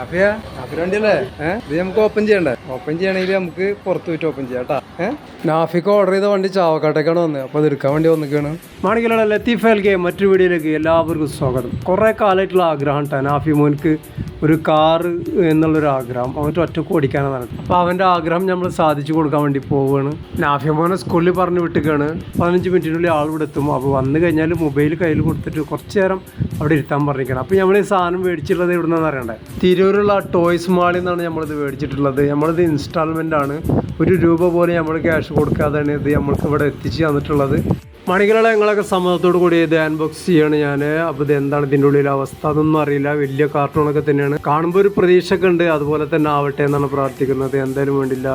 വണ്ടിയല്ലേ ഇത് നമുക്ക് ഓപ്പൺ ചെയ്യണ്ടേ? ഓപ്പൺ ചെയ്യണമെങ്കിൽ നമുക്ക് പുറത്ത് പോയിട്ട് ഓപ്പൺ ചെയ്യാം കേട്ടാ. നാഫിക്ക് ഓർഡർ ചെയ്ത വണ്ടി ചാവക്കാട്ടേക്കാണ് വന്നത്. അപ്പോൾ അത് എടുക്കാൻ വേണ്ടി വന്നിക്കാണ്. മാണിക്കലുള്ള ലത്തീഫ് എൽകെ മറ്റൊരു വീഡിയോയിലേക്ക് എല്ലാവർക്കും സ്വാഗതം. കുറേ കാലമായിട്ടുള്ള ആഗ്രഹം കേട്ടോ നാഫി മോൻക്ക് ഒരു കാറ് എന്നുള്ളൊരു ആഗ്രഹം. അവൻ്റെ ഒറ്റക്ക് ഓടിക്കാനാണ്. അപ്പോൾ അവൻ്റെ ആഗ്രഹം നമ്മൾ സാധിച്ചു കൊടുക്കാൻ വേണ്ടി പോവുകയാണ്. നാഫി മോനെ സ്കൂളിൽ പറഞ്ഞു വിട്ടിക്കാണ്. 15 മിനിറ്റിനുള്ളിൽ ആൾ ഇവിടെ എത്തും. അപ്പോൾ വന്നു കഴിഞ്ഞാൽ മൊബൈൽ കയ്യിൽ കൊടുത്തിട്ട് കുറച്ച് നേരം അവിടെ ഇരുത്താൻ പറഞ്ഞിരിക്കണം. അപ്പോൾ നമ്മൾ ഈ സാധനം മേടിച്ചിട്ടുള്ളത് എവിടെ നിന്നാണെന്ന് അറിയണ്ടേ? തിരൂരുള്ള ടോയ്സ് മാളിൽ നിന്നാണ് നമ്മളിത് മേടിച്ചിട്ടുള്ളത്. നമ്മളിത് ഇൻസ്റ്റാൾമെൻ്റ് ആണ്. ₹1 പോലും നമ്മൾ ക്യാഷ് കൊടുക്കാതെയാണ് ഇത് നമ്മൾക്ക് ഇവിടെ എത്തിച്ച് തന്നിട്ടുള്ളത്. മണികളുടെ ഞങ്ങളൊക്കെ സമ്മതത്തോടു കൂടി ഇത് അൺബോക്സ് ചെയ്യാണ് ഞാൻ. അപ്പോൾ ഇത് എന്താണ് ഇതിൻ്റെ ഉള്ളിലെ അവസ്ഥ അതൊന്നും അറിയില്ല. വലിയ കാർട്ടൂണൊക്കെ തന്നെയാണ്. കാണുമ്പോൾ ഒരു പ്രതീക്ഷയൊക്കെ ഉണ്ട്. അതുപോലെ തന്നെ ആവട്ടെ എന്നാണ് പ്രാർത്ഥിക്കുന്നത്. എന്തായാലും വേണ്ടില്ല.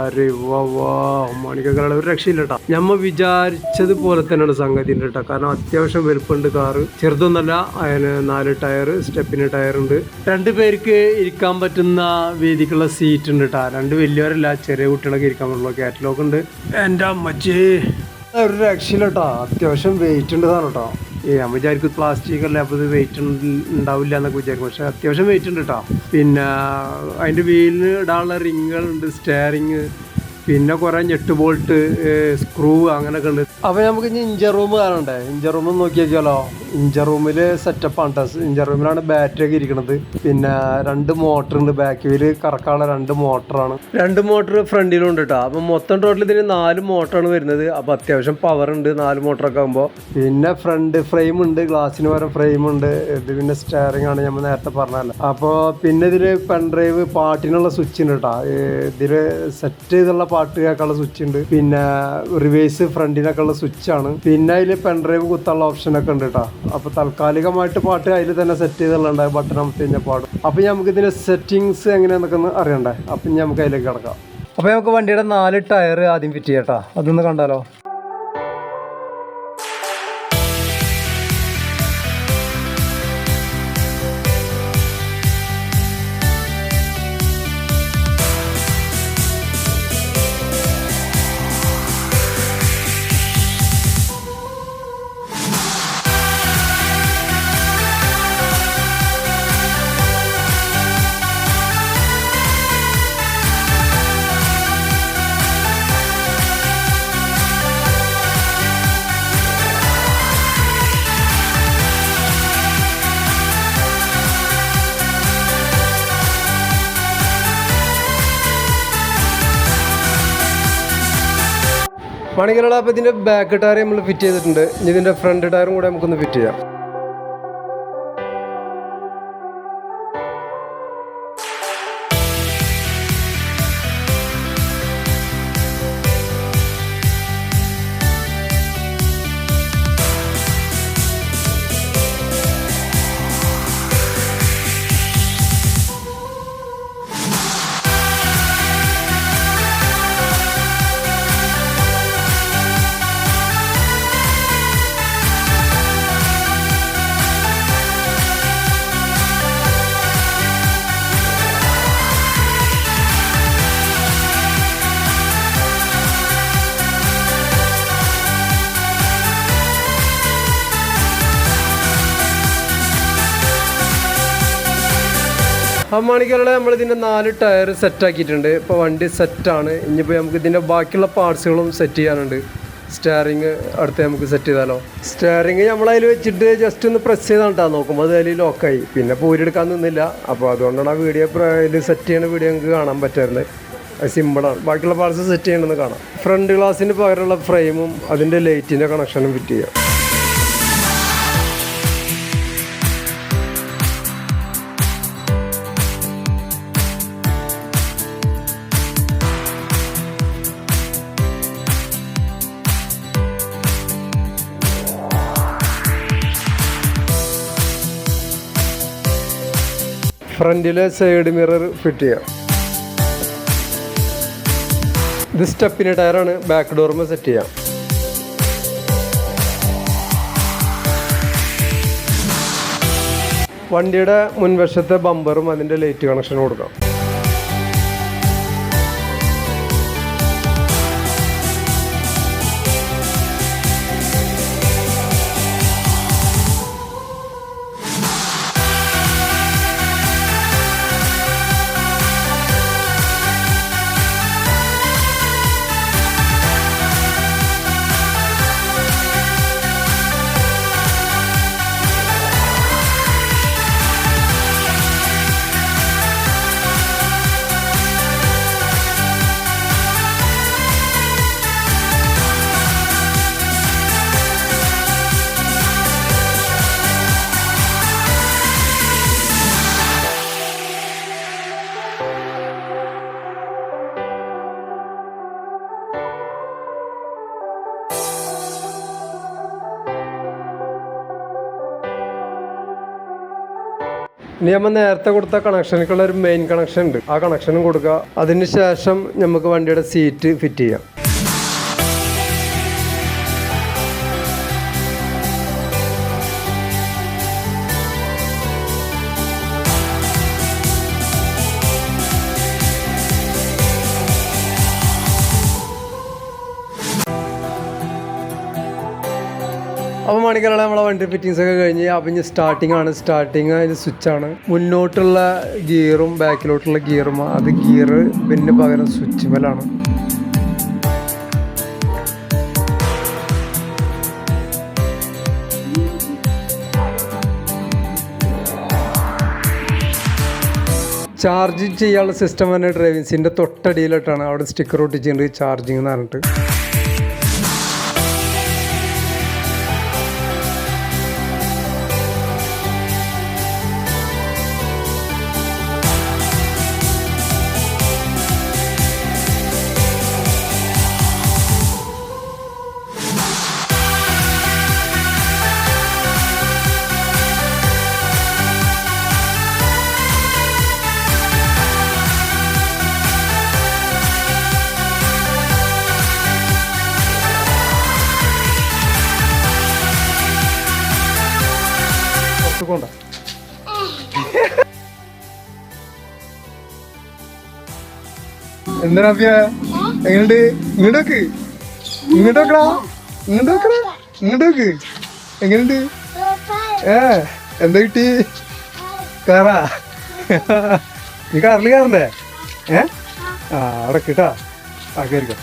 മണികളുടെ ഒരു രക്ഷയില്ല കേട്ടോ. നമ്മൾ വിചാരിച്ചതുപോലെ തന്നെയാണ് സംഗതി ഉണ്ട് കേട്ടോ. കാരണം അത്യാവശ്യം വലുപ്പമുണ്ട് കാറ്. ചെറുതൊന്നല്ല. അതിന് 4 ടയർ, സ്റ്റെപ്പിന് ടയറുണ്ട്. 2 പേർക്ക് ഇരിക്കാൻ പറ്റുന്ന വീതിക്കുള്ള സീറ്റ് ഉണ്ട് കേട്ടോ. 2 വലിയവരല്ല, ചെറിയ കുട്ടികളൊക്കെ ഇരിക്കാൻ പറ്റുള്ളൂ. കാറ്റലോഗ് ഉണ്ട്. എൻ്റെ അമ്മച്ചേ ഒരു രക്ഷയില്ല കേട്ടോ. അത്യാവശ്യം വെയിറ്റ് ഉണ്ട് സാധനം കേട്ടോ. ഞാൻ വിചാരിക്കും പ്ലാസ്റ്റിക് അല്ലേ, അപ്പോൾ ഇത് വെയിറ്റ് ഉണ്ടാവില്ല എന്നൊക്കെ വിചാരിക്കും. പക്ഷേ അത്യാവശ്യം വെയിറ്റ് ഉണ്ട് കേട്ടോ. പിന്നെ അതിൻ്റെ വീലിന് ഇടാനുള്ള റിങ്ങുകളുണ്ട്, സ്റ്റെയറിങ്, പിന്നെ കുറേ ഞെട്ട് ബോൾട്ട്, സ്ക്രൂ അങ്ങനെയൊക്കെ ഉണ്ട്. അപ്പോൾ നമുക്ക് ഇനി ഇഞ്ചർ റൂം കാണണ്ടേ? ഇഞ്ചർ റൂം നോക്കി നോക്കിയാലോ. ഇഞ്ചർ റൂമിൽ സെറ്റപ്പാണ് കേട്ടോ. ഇഞ്ചർ റൂമിലാണ് ബാറ്ററി ഒക്കെ ഇരിക്കുന്നത്. പിന്നെ 2 മോട്ടറുണ്ട്. ബാക്ക് വീല് കറക്കാനുള്ള 2 മോട്ടറാണ്. 2 മോട്ടർ ഫ്രണ്ടിലും ഉണ്ട് കേട്ടോ. അപ്പം മൊത്തം ടോട്ടൽ ഇതിന് 4 മോട്ടറാണ് വരുന്നത്. അപ്പോൾ അത്യാവശ്യം പവർ ഉണ്ട് 4 മോട്ടറൊക്കെ ആകുമ്പോൾ. പിന്നെ ഫ്രണ്ട് ഫ്രെയിം ഉണ്ട്, ഗ്ലാസ്സിന് പകരം ഫ്രെയിം ഉണ്ട്. ഇത് പിന്നെ സ്റ്റെയറിംഗ് ആണ് നമ്മൾ നേരത്തെ പറഞ്ഞല്ലോ. അപ്പോൾ പിന്നെ ഇതിൽ പെൺഡ്രൈവ് പാട്ടിനുള്ള സ്വിച്ച് ഉണ്ട് കേട്ടോ. ഇതിൽ സെറ്റ് ചെയ്തുള്ള പാട്ട് കേൾക്കാനുള്ള സ്വിച്ച് ഉണ്ട്. പിന്നെ റിവേഴ്സ് ഫ്രണ്ടിനൊക്കെ ഉള്ള സ്വിച്ചാണ്. പിന്നെ അതിൽ പെൺഡ്രൈവ് കുത്താനുള്ള ഓപ്ഷനൊക്കെ ഉണ്ട് കേട്ടോ. അപ്പോൾ താൽക്കാലികമായിട്ട് പാട്ട് അതിൽ തന്നെ സെറ്റ് ചെയ്തുള്ള ബട്ടൺ അമർത്തി കഴിഞ്ഞാൽ പാടും. അപ്പോൾ നമുക്ക് ഇതിൻ്റെ സെറ്റിങ്സ് എങ്ങനെയാണെന്നൊക്കെ ഒന്ന് അറിയണ്ടേ? അപ്പം നമുക്ക് അതിലേക്ക് കിടക്കാം. അപ്പോൾ നമുക്ക് വണ്ടിയുടെ 4 ടയർ ആദ്യം ഫിറ്റ് ചെയ്യാം കേട്ടോ. അതൊന്ന് കണ്ടാലോ. മണികളുടെ അപ്പോൾ ഇതിൻ്റെ ബാക്ക് ടയർ നമ്മൾ ഫിറ്റ് ചെയ്തിട്ടുണ്ട്. ഇനി ഇതിൻ്റെ ഫ്രണ്ട് ടയറും കൂടെ നമുക്കൊന്ന് ഫിറ്റ് ചെയ്യാം. മണികളുടെ നമ്മളിതിൻ്റെ 4 ടയർ സെറ്റാക്കിയിട്ടുണ്ട്. ഇപ്പോൾ വണ്ടി സെറ്റാണ്. ഇനിയിപ്പോൾ നമുക്ക് ഇതിൻ്റെ ബാക്കിയുള്ള പാർട്സുകളും സെറ്റ് ചെയ്യാനുണ്ട്. സ്റ്റെയറിങ് അടുത്ത് നമുക്ക് സെറ്റ് ചെയ്താലോ. സ്റ്റെയറിങ് നമ്മളതിൽ വെച്ചിട്ട് ജസ്റ്റ് ഒന്ന് പ്രസ് ചെയ്താണ് കേട്ടോ. നോക്കുമ്പോൾ അത് അതിൽ ലോക്കായി. പിന്നെ പൂരെടുക്കാൻ നിന്നില്ല. അപ്പോൾ അതുകൊണ്ടാണ് ആ വീഡിയോ ഇതിൽ സെറ്റ് ചെയ്യുന്ന വീഡിയോ നമുക്ക് കാണാൻ പറ്റാറുള്ളത്. അത് സിമ്പിളാണ്. ബാക്കിയുള്ള പാർട്സ് സെറ്റ് ചെയ്യണമെന്ന് കാണാം. ഫ്രണ്ട് ഗ്ലാസിന് പകരമുള്ള ഫ്രെയിമും അതിൻ്റെ ലൈറ്റിൻ്റെ കണക്ഷനും ഫിറ്റ് ചെയ്യാം. ഫ്രണ്ടിലെ സൈഡ് മിറർ ഫിറ്റ് ചെയ്യാം. ഇത് സ്റ്റെപ്പിന് ടയറാണ്. ബാക്ക് ഡോറുമ്പോൾ സെറ്റ് ചെയ്യാം. വണ്ടിയുടെ മുൻവശത്തെ ബമ്പറും അതിൻ്റെ ലൈറ്റ് കണക്ഷനും കൊടുക്കാം. ഇനി നമ്മൾ നേരത്തെ കൊടുത്ത കണക്ഷനിക്കുള്ള ഒരു മെയിൻ കണക്ഷൻ ഉണ്ട്, ആ കണക്ഷനും കൊടുക്കുക. അതിന് ശേഷം നമുക്ക് വണ്ടിയുടെ സീറ്റ് ഫിറ്റ് ചെയ്യാം. അപ്പോൾ മണിക്കലാണ് നമ്മളെ വണ്ടി ഫിറ്റിങ്സ് ഒക്കെ കഴിഞ്ഞ്. അപ്പം ഇനി സ്റ്റാർട്ടിംഗ് ആണ്. സ്റ്റാർട്ടിങ് അതിന് സ്വിച്ചാണ്. മുന്നോട്ടുള്ള ഗിയറും ബാക്കിലോട്ടുള്ള ഗിയറും അത് ഗിയർ പിന്നെ പകരം സ്വിച്ച് മേലാണ്. ചാർജ് ചെയ്യാനുള്ള സിസ്റ്റം തന്നെ ഡ്രൈവിംഗ് സീറ്റിൻ്റെ തൊട്ടടിയിലോട്ടാണ്. അവിടെ സ്റ്റിക്കർ ഒട്ടിച്ചിട്ടുണ്ട് ചാർജിങ് എന്ന് പറഞ്ഞിട്ട്. കൊണ്ട എന്താ എങ്ങനെയുണ്ട്? ഇങ്ങോട്ടോക്ക് ഇങ്ങോട്ടോക്കടാ ഇങ്ങോട്ടോക്കടാ ഇങ്ങോട്ടോക്ക് എങ്ങനെയുണ്ട്? എന്താ കിട്ടി? കാറാ? നീ കാറിൽ കയറണ്ടേ? അവിടെ കിട്ടാ ആ കയറിക്കോ.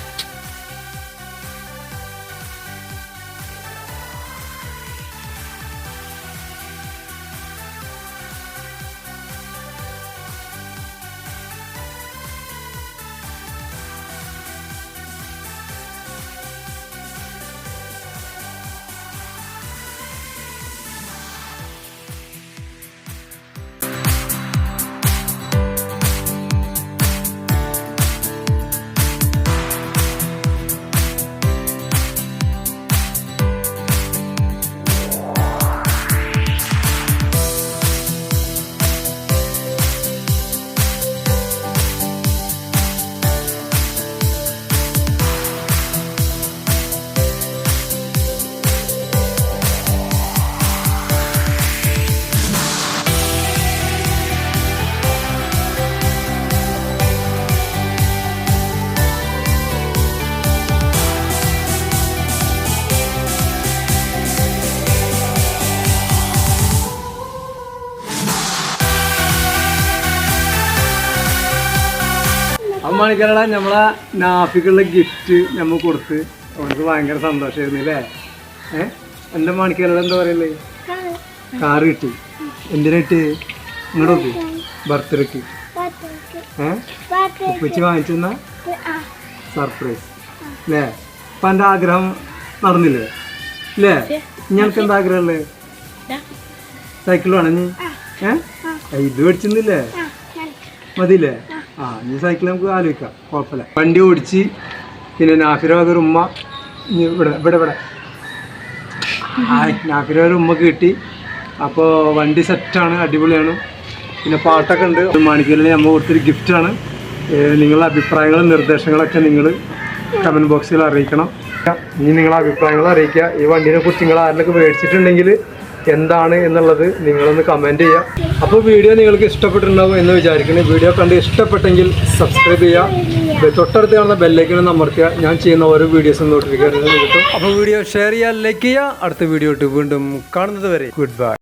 മണിക്കരട നമ്മളെ നാഫിക്കുള്ള ഗിഫ്റ്റ് നമ്മൾ കൊടുത്ത് അവർക്ക് ഭയങ്കര സന്തോഷമായിരുന്നു അല്ലേ? എന്താ മണിക്കരട എന്താ പറയല്ലേ? കാറ് കിട്ടി. എന്തിനാ കിട്ടി? ഇങ്ങോട്ട് ബർത്ത്ഡേക്ക് ഉപ്പിച്ച് വാങ്ങിച്ചെന്ന സർപ്രൈസ് അല്ലേ? അപ്പം എൻ്റെ ആഗ്രഹം നടന്നില്ലേ അല്ലേ? ഞങ്ങൾക്ക് എന്താ ആഗ്രഹമല്ലേ? സൈക്കിൾ വേണം നീ? ഇത് മേടിച്ചെന്നില്ലേ? മതിയില്ലേ? ഈ സൈക്കിൾ നമുക്ക് ആലോചിക്കാം, കുഴപ്പമില്ല. വണ്ടി ഓടിച്ച് പിന്നെ നാഫിറൊരു ഉമ്മ ഇവിടെ ഇവിടെ ഇവിടെ നാഫിറൊരു ഉമ്മക്ക് കിട്ടി. അപ്പോൾ വണ്ടി സെറ്റാണ്, അടിപൊളിയാണ്. പിന്നെ പാട്ടൊക്കെ ഉണ്ട്. മണിക്കൂറിൽ നമ്മൾ കൊടുത്തൊരു ഗിഫ്റ്റാണ്. നിങ്ങളുടെ അഭിപ്രായങ്ങളും നിർദ്ദേശങ്ങളൊക്കെ നിങ്ങൾ കമൻറ്റ് ബോക്സിൽ അറിയിക്കണം. ഇനി നിങ്ങളുടെ അഭിപ്രായങ്ങൾ അറിയിക്കുക. ഈ വണ്ടീനെ കുറിച്ച് നിങ്ങൾ ആരിലൊക്കെ മേടിച്ചിട്ടുണ്ടെങ്കിൽ എന്താണ് എന്നുള്ളത് നിങ്ങളൊന്ന് കമൻറ്റ് ചെയ്യുക. അപ്പോൾ വീഡിയോ നിങ്ങൾക്ക് ഇഷ്ടപ്പെട്ടിട്ടുണ്ടാവും എന്ന് വിചാരിക്കുന്നു. വീഡിയോ കണ്ട് ഇഷ്ടപ്പെട്ടെങ്കിൽ സബ്സ്ക്രൈബ് ചെയ്യുക. തൊട്ടടുത്ത് കാണുന്ന ബെല്ലൈക്കൺ അമർത്തുക. ഞാൻ ചെയ്യുന്ന ഓരോ വീഡിയോസും നോട്ടിഫിക്കേഷൻ കിട്ടും. അപ്പോൾ വീഡിയോ ഷെയർ ചെയ്യുക, ലൈക്ക് ചെയ്യുക. അടുത്ത വീഡിയോ ഇട്ട് വീണ്ടും കാണുന്നത് വരെ ഗുഡ് ബൈ.